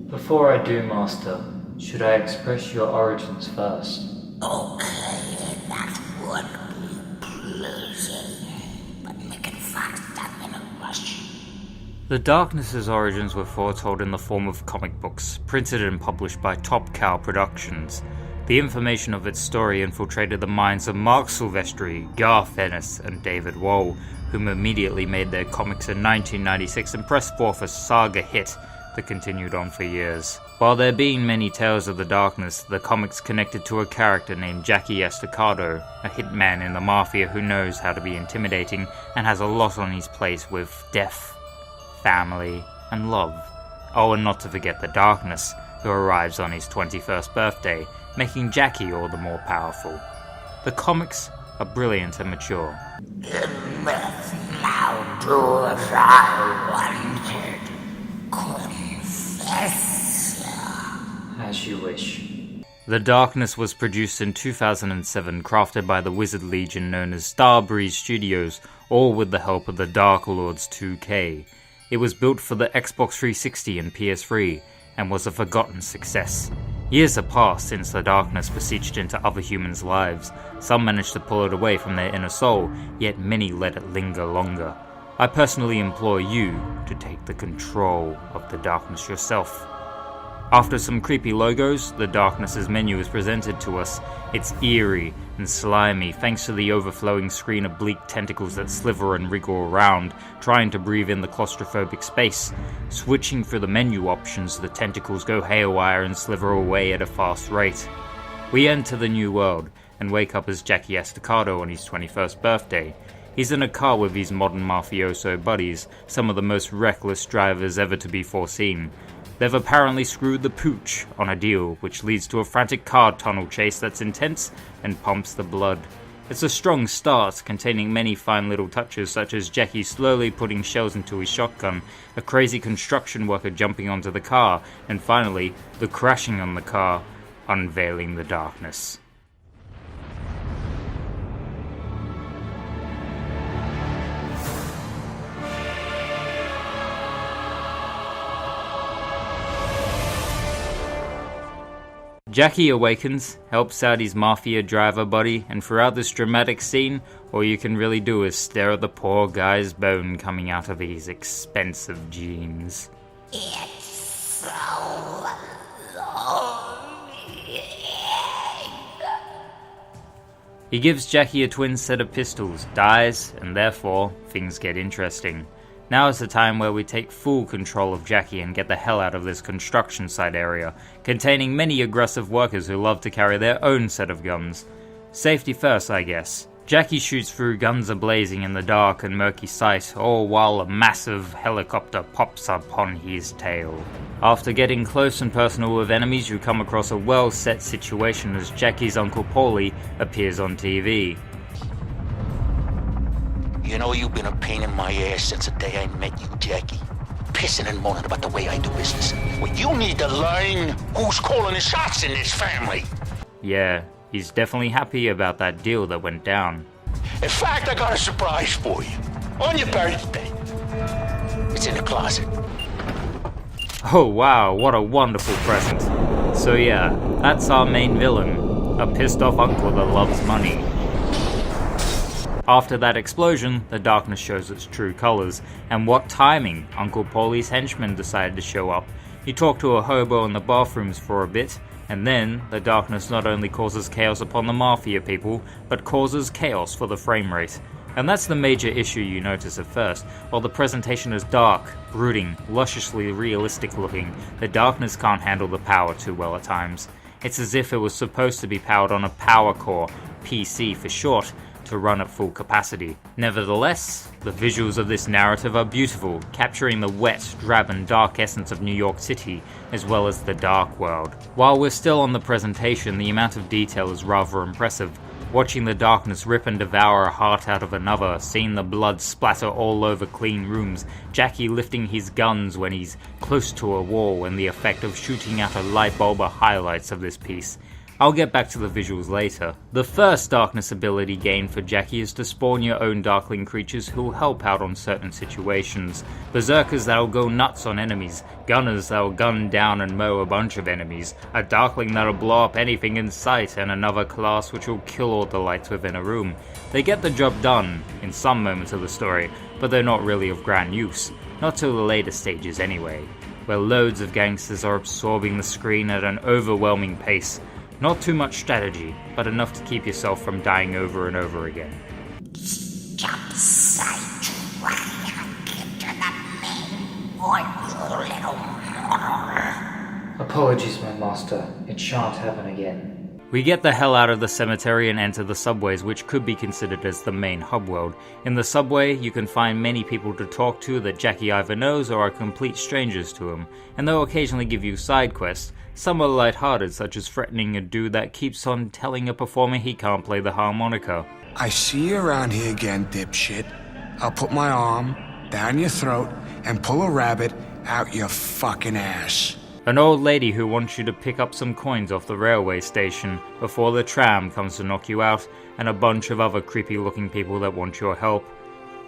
Before I do, Master, should I express your origins first? Okay, that would be pleasing, but make it faster in a rush. The Darkness's origins were foretold in the form of comic books, printed and published by Top Cow Productions. The information of its story infiltrated the minds of Mark Silvestri, Garth Ennis, and David Wohl, whom immediately made their comics in 1996 and pressed forth a saga hit that continued on for years. While there being many tales of the Darkness, the comics connected to a character named Jackie Estacado, a hitman in the Mafia who knows how to be intimidating and has a lot on his plate with death, family, and love. Oh, and not to forget the Darkness, who arrives on his 21st birthday, making Jackie all the more powerful. The comics are brilliant and mature. In myth, now do as I wanted. Confess. As you wish. The Darkness was produced in 2007, crafted by the Wizard Legion known as Starbreeze Studios, all with the help of the Dark Lords 2K. It was built for the Xbox 360 and PS3, and was a forgotten success. Years have passed since the Darkness besieged into other humans' lives. Some managed to pull it away from their inner soul, yet many let it linger longer. I personally implore you to take the control of the Darkness yourself. After some creepy logos, the Darkness's menu is presented to us. It's eerie and slimy thanks to the overflowing screen of bleak tentacles that slither and wriggle around, trying to breathe in the claustrophobic space. Switching through the menu options, the tentacles go haywire and slither away at a fast rate. We enter the new world and wake up as Jackie Estacado on his 21st birthday. He's in a car with his modern mafioso buddies, some of the most reckless drivers ever to be foreseen. They've apparently screwed the pooch on a deal, which leads to a frantic car tunnel chase that's intense and pumps the blood. It's a strong start, containing many fine little touches such as Jackie slowly putting shells into his shotgun, a crazy construction worker jumping onto the car, and finally, the crashing on the car, unveiling the Darkness. Jackie awakens, helps out his mafia driver buddy, and throughout this dramatic scene, all you can really do is stare at the poor guy's bone coming out of his expensive jeans. It's so long. He gives Jackie a twin set of pistols, dies, and therefore, things get interesting. Now is the time where we take full control of Jackie and get the hell out of this construction site area, containing many aggressive workers who love to carry their own set of guns. Safety first, I guess. Jackie shoots through guns ablazing in the dark and murky sight, all while a massive helicopter pops up on his tail. After getting close and personal with enemies, you come across a well-set situation as Jackie's Uncle Paulie appears on TV. You know you've been a pain in my ass since the day I met you, Jackie. Pissing and moaning about the way I do business. Well, you need to learn who's calling the shots in this family. Yeah, he's definitely happy about that deal that went down. In fact, I got a surprise for you. On your birthday. It's in the closet. Oh wow, what a wonderful present. So yeah, that's our main villain. A pissed off uncle that loves money. After that explosion, the Darkness shows its true colors, and what timing! Uncle Paulie's henchmen decided to show up. He talked to a hobo in the bathrooms for a bit, and then the Darkness not only causes chaos upon the Mafia people, but causes chaos for the frame rate. And that's the major issue you notice at first. While the presentation is dark, brooding, lusciously realistic looking, the Darkness can't handle the power too well at times. It's as if it was supposed to be powered on a power core, PC for short, to run at full capacity. Nevertheless, the visuals of this narrative are beautiful, capturing the wet, drab and dark essence of New York City, as well as the dark world. While we're still on the presentation, the amount of detail is rather impressive. Watching the Darkness rip and devour a heart out of another, seeing the blood splatter all over clean rooms, Jackie lifting his guns when he's close to a wall, and the effect of shooting out a light bulb are highlights of this piece. I'll get back to the visuals later. The first darkness ability gained for Jackie is to spawn your own darkling creatures who'll help out on certain situations. Berserkers that'll go nuts on enemies, gunners that'll gun down and mow a bunch of enemies, a darkling that'll blow up anything in sight, and another class which will kill all the lights within a room. They get the job done in some moments of the story, but they're not really of grand use. Not till the later stages anyway, where loads of gangsters are absorbing the screen at an overwhelming pace. Not too much strategy, but enough to keep yourself from dying over and over again. Jump sidetrack into the main point, you little murderer. Apologies, my master. It shan't happen again. We get the hell out of the cemetery and enter the subways, which could be considered as the main hub world. In the subway, you can find many people to talk to that Jackie either knows or are complete strangers to him, and they'll occasionally give you side quests. Some are lighthearted, such as threatening a dude that keeps on telling a performer he can't play the harmonica. I see you around here again, dipshit. I'll put my arm down your throat and pull a rabbit out your fucking ass. An old lady who wants you to pick up some coins off the railway station before the tram comes to knock you out, and a bunch of other creepy looking people that want your help.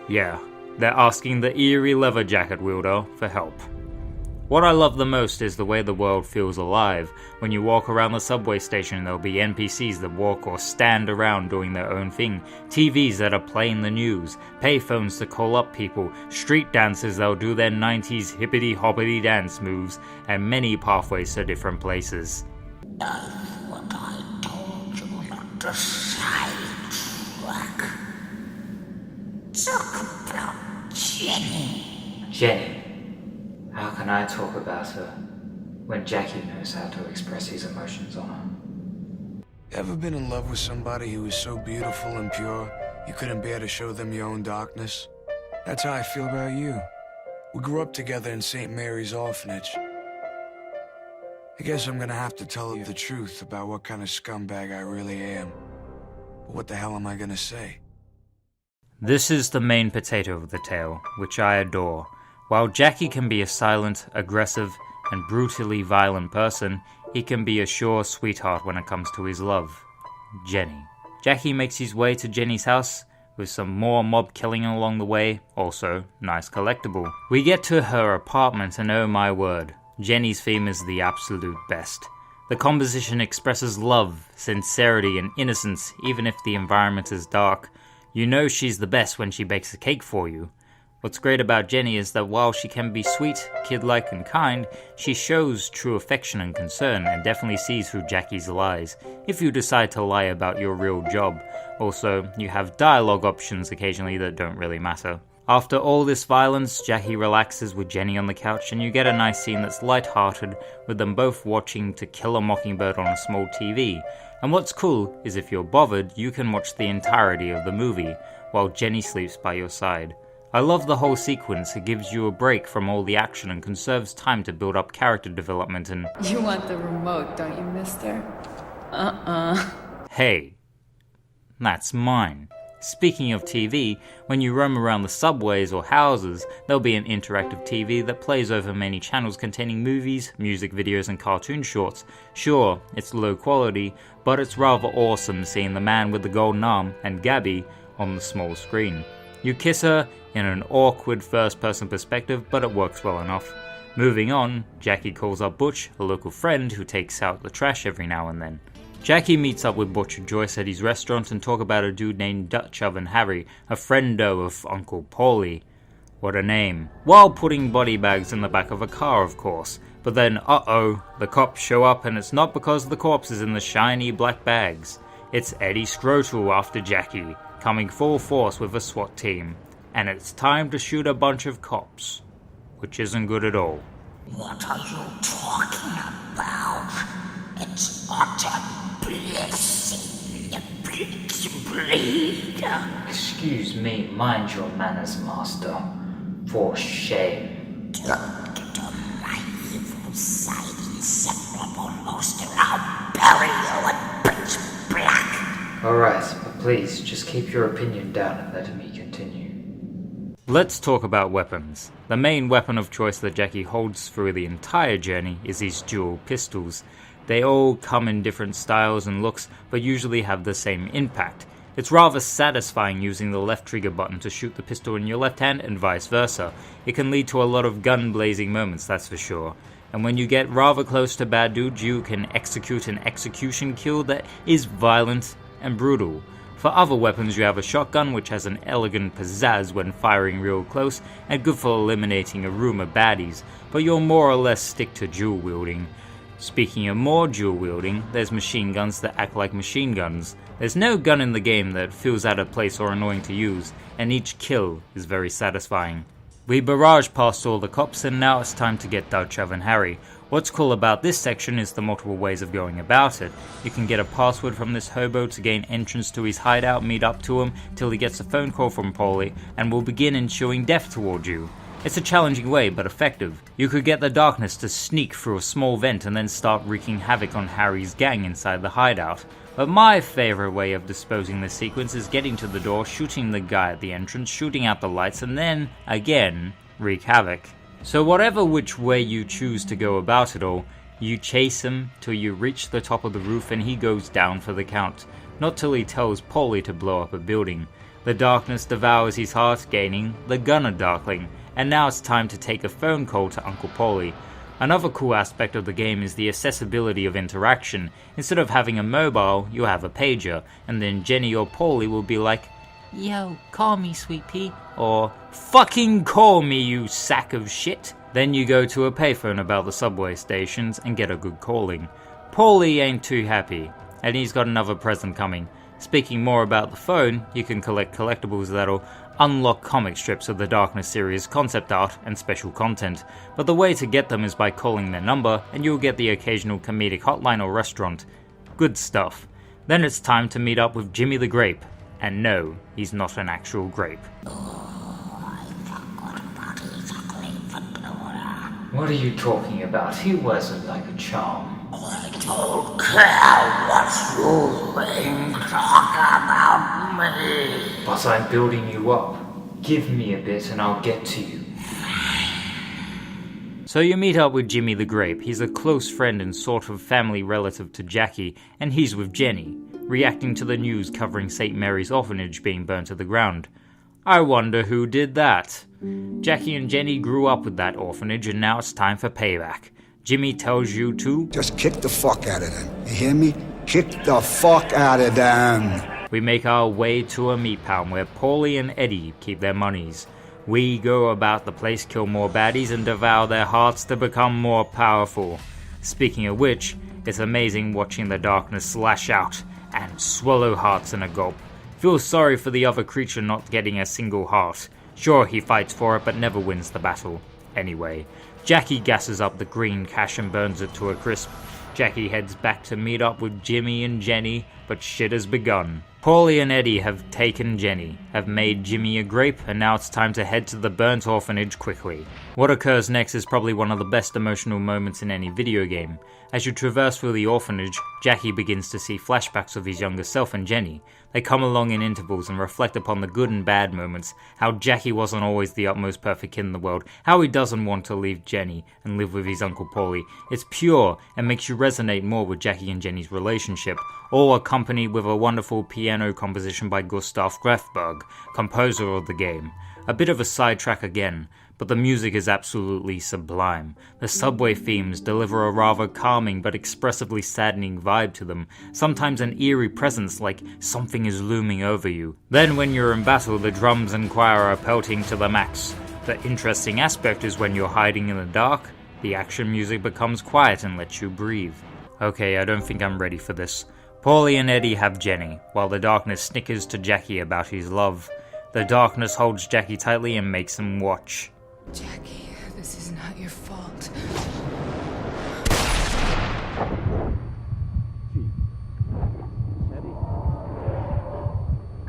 Yeah, they're asking the eerie leather jacket wielder for help. What I love the most is the way the world feels alive. When you walk around the subway station, there'll be NPCs that walk or stand around doing their own thing, TVs that are playing the news, payphones to call up people, street dancers that'll do their 90s hippity-hoppity dance moves, and many pathways to different places. What I told you not to sidetrack. Talk about Jenny. Jenny. How can I talk about her when Jackie knows how to express his emotions on her? Ever been in love with somebody who was so beautiful and pure, you couldn't bear to show them your own darkness? That's how I feel about you. We grew up together in St. Mary's Orphanage. I guess I'm gonna have to tell you the truth about what kind of scumbag I really am. But what the hell am I gonna say? This is the main potato of the tale, which I adore. While Jackie can be a silent, aggressive, and brutally violent person, he can be a sure sweetheart when it comes to his love, Jenny. Jackie makes his way to Jenny's house with some more mob killing along the way, also nice collectible. We get to her apartment and oh my word, Jenny's theme is the absolute best. The composition expresses love, sincerity, and innocence even if the environment is dark. You know she's the best when she bakes a cake for you. What's great about Jenny is that while she can be sweet, kid-like, and kind, she shows true affection and concern and definitely sees through Jackie's lies, if you decide to lie about your real job. Also, you have dialogue options occasionally that don't really matter. After all this violence, Jackie relaxes with Jenny on the couch and you get a nice scene that's light-hearted with them both watching To Kill a Mockingbird on a small TV. And what's cool is if you're bothered, you can watch the entirety of the movie, while Jenny sleeps by your side. I love the whole sequence. It gives you a break from all the action and conserves time to build up character development and... You want the remote, don't you, mister? Hey, that's mine. Speaking of TV, when you roam around the subways or houses, there'll be an interactive TV that plays over many channels containing movies, music videos, and cartoon shorts. Sure, it's low quality, but it's rather awesome seeing the man with the golden arm and Gabby on the small screen. You kiss her in an awkward first-person perspective, but it works well enough. Moving on, Jackie calls up Butch, a local friend who takes out the trash every now and then. Jackie meets up with Butch and Joyce at his restaurant and talk about a dude named Dutch Oven Harry, a friendo of Uncle Paulie. What a name. While putting body bags in the back of a car, of course. But then, uh-oh, the cops show up and it's not because the corpse is in the shiny black bags. It's Eddie Scrotal after Jackie, coming full force with a SWAT team. And it's time to shoot a bunch of cops. Which isn't good at all. What are you talking about? It's utter blessing, bleed. Excuse me, mind your manners, master. For shame. Don't get on my evil side, inseparable monster. I'll bury you in pitch black. Alright, but please, just keep your opinion down and let me continue. Let's talk about weapons. The main weapon of choice that Jackie holds through the entire journey is his dual pistols. They all come in different styles and looks, but usually have the same impact. It's rather satisfying using the left trigger button to shoot the pistol in your left hand and vice versa. It can lead to a lot of gun blazing moments, that's for sure. And when you get rather close to bad dudes, you can execute an execution kill that is violent and brutal. For other weapons, you have a shotgun, which has an elegant pizzazz when firing real close, and good for eliminating a room of baddies, but you'll more or less stick to dual wielding. Speaking of more dual wielding, there's machine guns that act like machine guns. There's no gun in the game that feels out of place or annoying to use, and each kill is very satisfying. We barrage past all the cops, and now it's time to get Dutch Oven Harry. What's cool about this section is the multiple ways of going about it. You can get a password from this hobo to gain entrance to his hideout, meet up to him till he gets a phone call from Paulie and will begin ensuing death toward you. It's a challenging way, but effective. You could get the darkness to sneak through a small vent and then start wreaking havoc on Harry's gang inside the hideout. But my favourite way of disposing this sequence is getting to the door, shooting the guy at the entrance, shooting out the lights, and then, again, wreak havoc. So whatever which way you choose to go about it all, you chase him till you reach the top of the roof and he goes down for the count, not till he tells Paulie to blow up a building. The darkness devours his heart, gaining the Gunner Darkling, and now it's time to take a phone call to Uncle Paulie. Another cool aspect of the game is the accessibility of interaction. Instead of having a mobile, you have a pager, and then Jenny or Paulie will be like, "Yo, call me, sweet pea," or "Fucking call me, you sack of shit." Then you go to a payphone about the subway stations and get a good calling. Paulie ain't too happy, and he's got another present coming. Speaking more about the phone, you can collect collectibles that'll unlock comic strips of the Darkness series, concept art, and special content. But the way to get them is by calling their number, and you'll get the occasional comedic hotline or restaurant. Good stuff. Then it's time to meet up with Jimmy the Grape. And no, he's not an actual grape. What are you talking about? He wears it like a charm. I don't care what you talk about me. But I'm building you up. Give me a bit and I'll get to you. So you meet up with Jimmy the Grape. He's a close friend and sort of family relative to Jackie, and he's with Jenny, reacting to the news covering St. Mary's orphanage being burnt to the ground. I wonder who did that. Jackie and Jenny grew up with that orphanage, and now it's time for payback. Jimmy tells you to just kick the fuck out of them. You hear me? Kick the fuck out of them. We make our way to a meat pound where Paulie and Eddie keep their monies. We go about the place, kill more baddies, and devour their hearts to become more powerful. Speaking of which, it's amazing watching the darkness slash out and swallow hearts in a gulp. Feel sorry for the other creature not getting a single heart. Sure, he fights for it, but never wins the battle. Anyway, Jackie gasses up the green cash and burns it to a crisp. Jackie heads back to meet up with Jimmy and Jenny, but shit has begun. Paulie and Eddie have taken Jenny, have made Jimmy a grape, and now it's time to head to the burnt orphanage quickly. What occurs next is probably one of the best emotional moments in any video game. As you traverse through the orphanage, Jackie begins to see flashbacks of his younger self and Jenny. They come along in intervals and reflect upon the good and bad moments, how Jackie wasn't always the utmost perfect kid in the world, how he doesn't want to leave Jenny and live with his Uncle Paulie. It's pure and makes you resonate more with Jackie and Jenny's relationship, all accompanied with a wonderful piano composition by Gustav Grefberg, composer of the game. A bit of a sidetrack again, but the music is absolutely sublime. The subway themes deliver a rather calming but expressively saddening vibe to them, sometimes an eerie presence like something is looming over you. Then when you're in battle, the drums and choir are pelting to the max. The interesting aspect is when you're hiding in the dark, the action music becomes quiet and lets you breathe. Okay, I don't think I'm ready for this. Paulie and Eddie have Jenny, while the darkness snickers to Jackie about his love. The darkness holds Jackie tightly and makes him watch. Jackie, this is not your fault.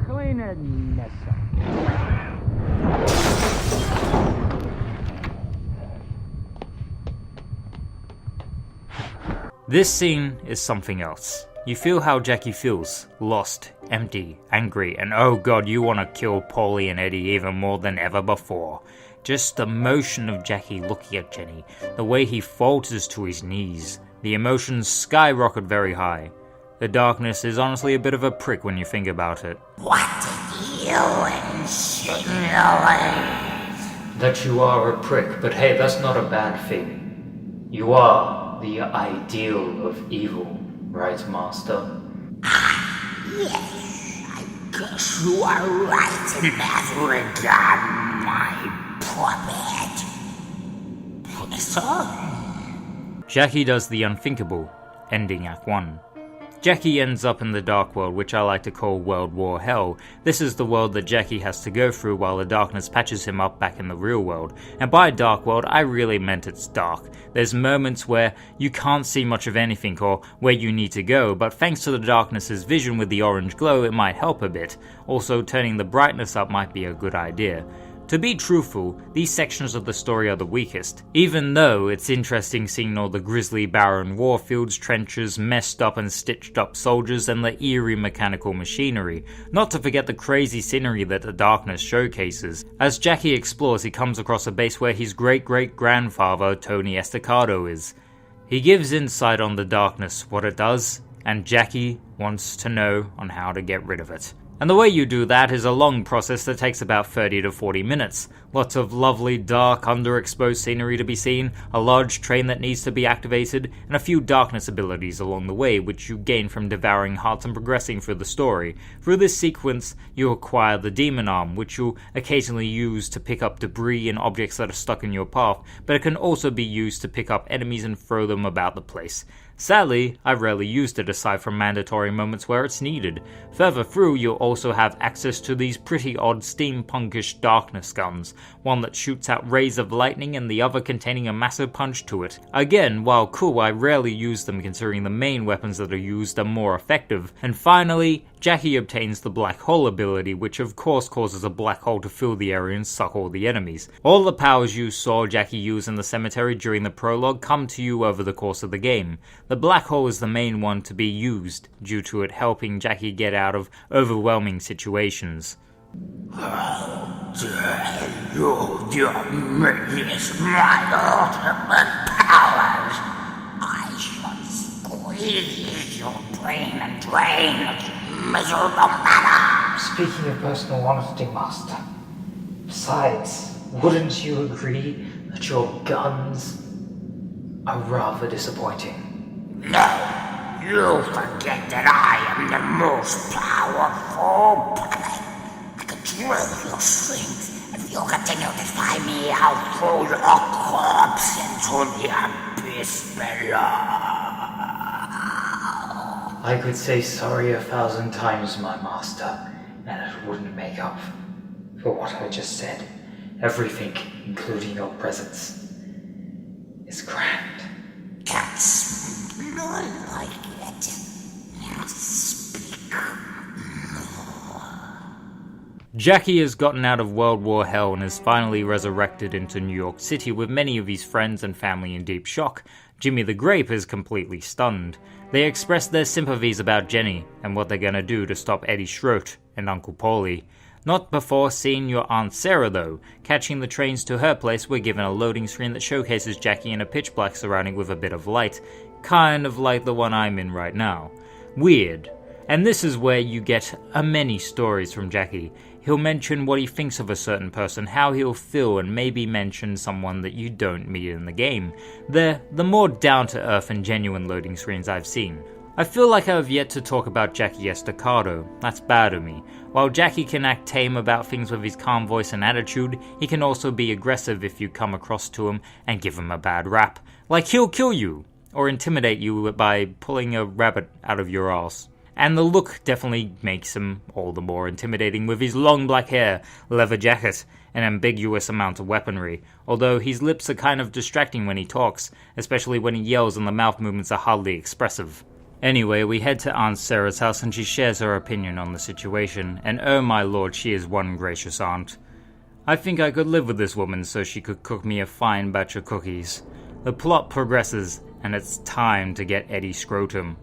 Clean it, Nessa. This scene is something else. You feel how Jackie feels, lost, empty, angry, and oh god, you want to kill Paulie and Eddie even more than ever before. Just the motion of Jackie looking at Jenny, the way he falters to his knees, The emotions skyrocket very high. The darkness is honestly a bit of a prick when you think about it. What did you insinuate? That you are a prick, but hey, that's not a bad thing. You are the ideal of evil, right, Master? Yes, I guess you are right in that regard, my puppet. Piss on. Jackie does the unthinkable, ending Act 1. Jackie ends up in the Dark World, which I like to call World War Hell. This is the world that Jackie has to go through while the darkness patches him up back in the real world. And by Dark World, I really meant it's dark. There's moments where you can't see much of anything or where you need to go, but thanks to the darkness's vision with the orange glow, it might help a bit. Also, turning the brightness up might be a good idea. To be truthful, these sections of the story are the weakest, even though it's interesting seeing all the grisly barren warfields, trenches, messed up and stitched up soldiers, and the eerie mechanical machinery, not to forget the crazy scenery that the darkness showcases. As Jackie explores, he comes across a base where his great-great-grandfather, Tony Estacado, is. He gives insight on the darkness, what it does, and Jackie wants to know on how to get rid of it. And the way you do that is a long process that takes about 30 to 40 minutes. Lots of lovely, dark, underexposed scenery to be seen, a large train that needs to be activated, and a few darkness abilities along the way, which you gain from devouring hearts and progressing through the story. Through this sequence, you acquire the Demon Arm, which you'll occasionally use to pick up debris and objects that are stuck in your path, but it can also be used to pick up enemies and throw them about the place. Sadly, I rarely used it aside from mandatory moments where it's needed. Further through, you'll also have access to these pretty odd steampunkish darkness guns, one that shoots out rays of lightning and the other containing a massive punch to it. Again, while cool, I rarely use them considering the main weapons that are used are more effective. And finally, Jackie obtains the Black Hole ability, which of course causes a black hole to fill the area and suck all the enemies. All the powers you saw Jackie use in the cemetery during the prologue come to you over the course of the game. The black hole is the main one to be used, due to it helping Jackie get out of overwhelming situations. How dare you diminish my ultimate powers? I shall squeeze your brain and drain its miserable matter. Speaking of personal honesty, Master. Besides, wouldn't you agree that your guns are rather disappointing? No, you forget that I am the most powerful puppet. I can drill your strength. If you continue to defy me, I'll throw your corpse into the abyss below. I could say sorry 1,000 times, my master, and it wouldn't make up for what I just said. Everything, including your presence, is grand. That's not like it. Now speak more. Jackie has gotten out of World War Hell and is finally resurrected into New York City with many of his friends and family in deep shock. Jimmy the Grape is completely stunned. They express their sympathies about Jenny and what they're gonna do to stop Eddie Schroet and Uncle Paulie. Not before seeing your Aunt Sarah though. Catching the trains to her place, we're given a loading screen that showcases Jackie in a pitch black surrounding with a bit of light. Kind of like the one I'm in right now. Weird. And this is where you get many stories from Jackie. He'll mention what he thinks of a certain person, how he'll feel, and maybe mention someone that you don't meet in the game. They're the more down-to-earth and genuine loading screens I've seen. I feel like I have yet to talk about Jackie Estacado. That's bad of me. While Jackie can act tame about things with his calm voice and attitude, he can also be aggressive if you come across to him and give him a bad rap. Like he'll kill you, or intimidate you by pulling a rabbit out of your arse. And the look definitely makes him all the more intimidating with his long black hair, leather jacket, and ambiguous amount of weaponry, although his lips are kind of distracting when he talks, especially when he yells and the mouth movements are hardly expressive. Anyway, we head to Aunt Sarah's house and she shares her opinion on the situation, and oh my lord, she is one gracious aunt. I think I could live with this woman so she could cook me a fine batch of cookies. The plot progresses, and it's time to get Eddie Schroet.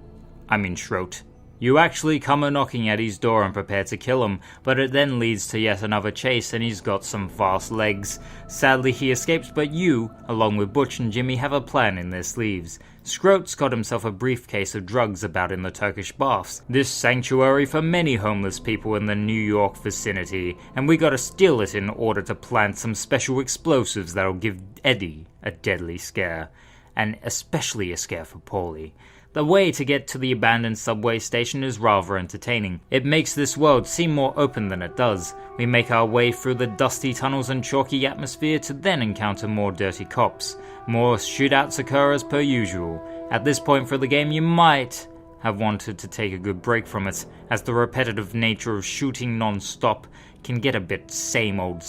You actually come a-knocking at his door and prepare to kill him, but it then leads to yet another chase and he's got some fast legs. Sadly he escapes, but you, along with Butch and Jimmy, have a plan in their sleeves. Scroat's got himself a briefcase of drugs about in the Turkish baths, this sanctuary for many homeless people in the New York vicinity, and we gotta steal it in order to plant some special explosives that'll give Eddie a deadly scare, and especially a scare for Paulie. The way to get to the abandoned subway station is rather entertaining. It makes this world seem more open than it does. We make our way through the dusty tunnels and chalky atmosphere to then encounter more dirty cops. More shootouts occur as per usual. At this point for the game you might have wanted to take a good break from it, as the repetitive nature of shooting non-stop can get a bit same old.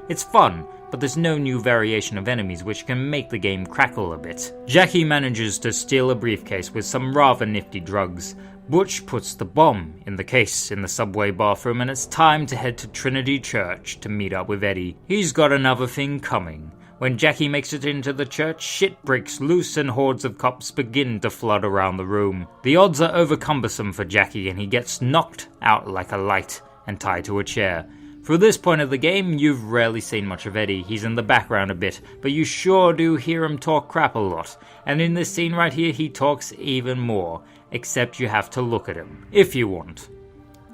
It's fun, but there's no new variation of enemies which can make the game crackle a bit. Jackie manages to steal a briefcase with some rather nifty drugs. Butch puts the bomb in the case in the subway bathroom, and it's time to head to Trinity Church to meet up with Eddie. He's got another thing coming. When Jackie makes it into the church, shit breaks loose and hordes of cops begin to flood around the room. The odds are over-cumbersome for Jackie and he gets knocked out like a light and tied to a chair. Through this point of the game, you've rarely seen much of Eddie. He's in the background a bit, but you sure do hear him talk crap a lot. And in this scene right here, he talks even more, except you have to look at him, if you want.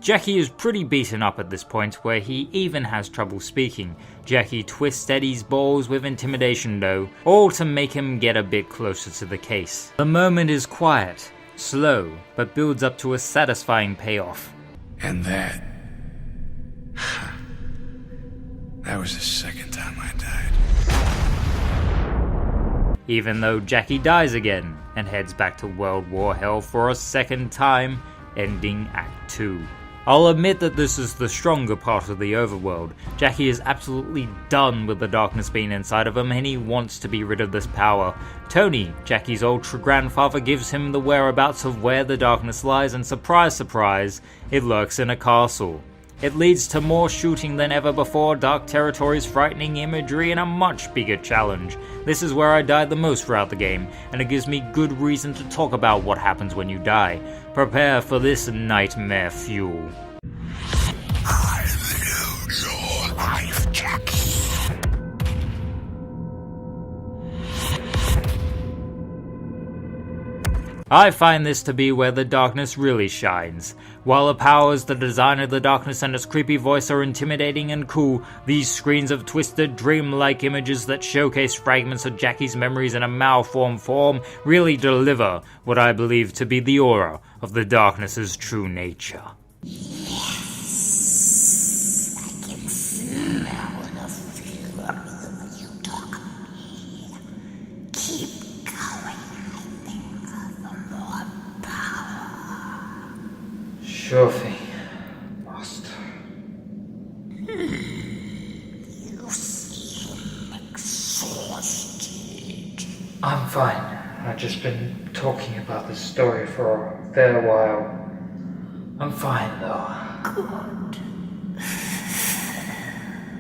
Jackie is pretty beaten up at this point, where he even has trouble speaking. Jackie twists Eddie's balls with intimidation though, all to make him get a bit closer to the case. The moment is quiet, slow, but builds up to a satisfying payoff. And that was the second time I died. Even though Jackie dies again, and heads back to World War Hell for a second time, ending Act 2. I'll admit that this is the stronger part of the overworld. Jackie is absolutely done with the darkness being inside of him and he wants to be rid of this power. Tony, Jackie's ultra-grandfather, gives him the whereabouts of where the darkness lies, and surprise surprise, it lurks in a castle. It leads to more shooting than ever before, dark territories, frightening imagery, and a much bigger challenge. This is where I died the most throughout the game, and it gives me good reason to talk about what happens when you die. Prepare for this nightmare fuel. I live your life, Jackie. I find this to be where the darkness really shines. While the powers, the design of the darkness and its creepy voice are intimidating and cool, these screens of twisted, dreamlike images that showcase fragments of Jackie's memories in a malformed form really deliver what I believe to be the aura of the darkness's true nature. Yes, I can smell the fear when you talk. Keep going, I think, for more power. Sure thing, Master. You seem exhausted. I'm fine. I've just been talking about this story for a fair while. I'm fine, though. Good.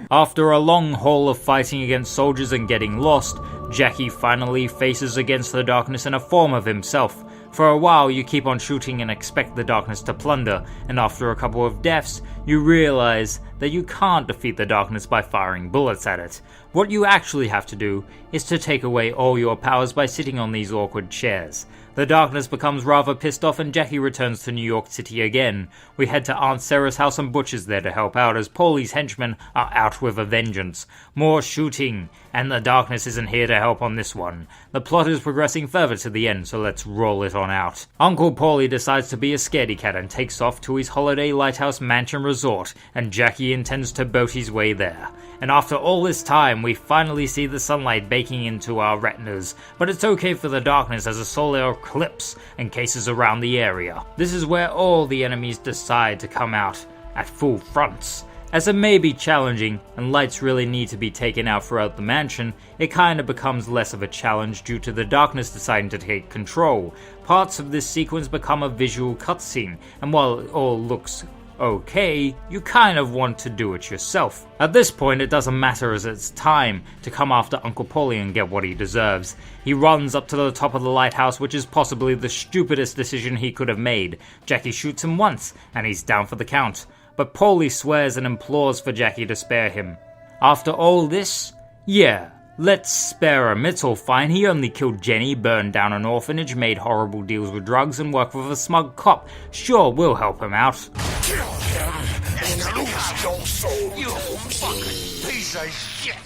After a long haul of fighting against soldiers and getting lost, Jackie finally faces against the darkness in a form of himself. For a while you keep on shooting and expect the darkness to plunder, and after a couple of deaths, you realize that you can't defeat the darkness by firing bullets at it. What you actually have to do is to take away all your powers by sitting on these awkward chairs. The darkness becomes rather pissed off and Jackie returns to New York City again. We head to Aunt Sarah's house and Butch is there to help out as Paulie's henchmen are out with a vengeance. More shooting, and the darkness isn't here to help on this one. The plot is progressing further to the end, so let's roll it on out. Uncle Paulie decides to be a scaredy cat and takes off to his holiday lighthouse mansion resort, and Jackie intends to boat his way there. And after all this time, we finally see the sunlight baking into our retinas, but it's okay for the darkness as a solar eclipse encases around the area. This is where all the enemies decide to come out at full fronts. As it may be challenging, and lights really need to be taken out throughout the mansion, it kinda becomes less of a challenge due to the darkness deciding to take control. Parts of this sequence become a visual cutscene, and while it all looks okay, you kind of want to do it yourself. At this point, it doesn't matter as it's time to come after Uncle Polly and get what he deserves. He runs up to the top of the lighthouse, which is possibly the stupidest decision he could have made. Jackie shoots him once, and he's down for the count. But Polly swears and implores for Jackie to spare him. After all this, yeah, let's spare him, it's all fine. He only killed Jenny, burned down an orphanage, made horrible deals with drugs, and worked with a smug cop. Sure, we'll help him out. Kill him and lose your soul, you fucking piece of shit!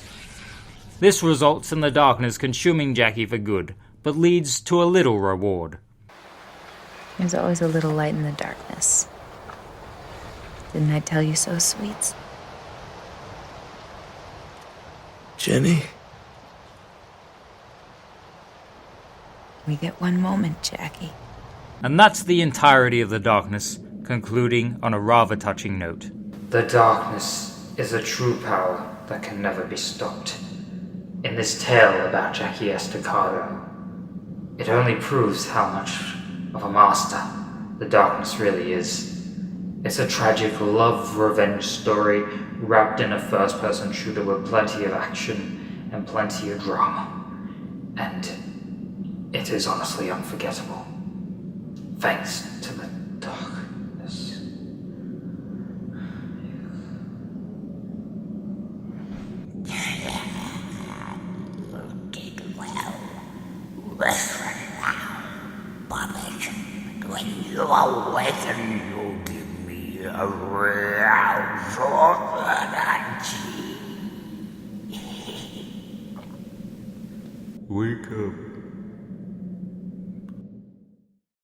This results in the darkness consuming Jackie for good, but leads to a little reward. There's always a little light in the darkness. Didn't I tell you so, sweets? Jenny? We get one moment, Jackie. And that's the entirety of The Darkness, concluding on a rather touching note. The darkness is a true power that can never be stopped. In this tale about Jackie Estacado, it only proves how much of a master the darkness really is. It's a tragic love revenge story wrapped in a first-person shooter with plenty of action and plenty of drama. And it is honestly unforgettable. Thanks to the darkness. Did well. Listen now, puppet. When you awaken, you'll give me a real short energy. Wake up.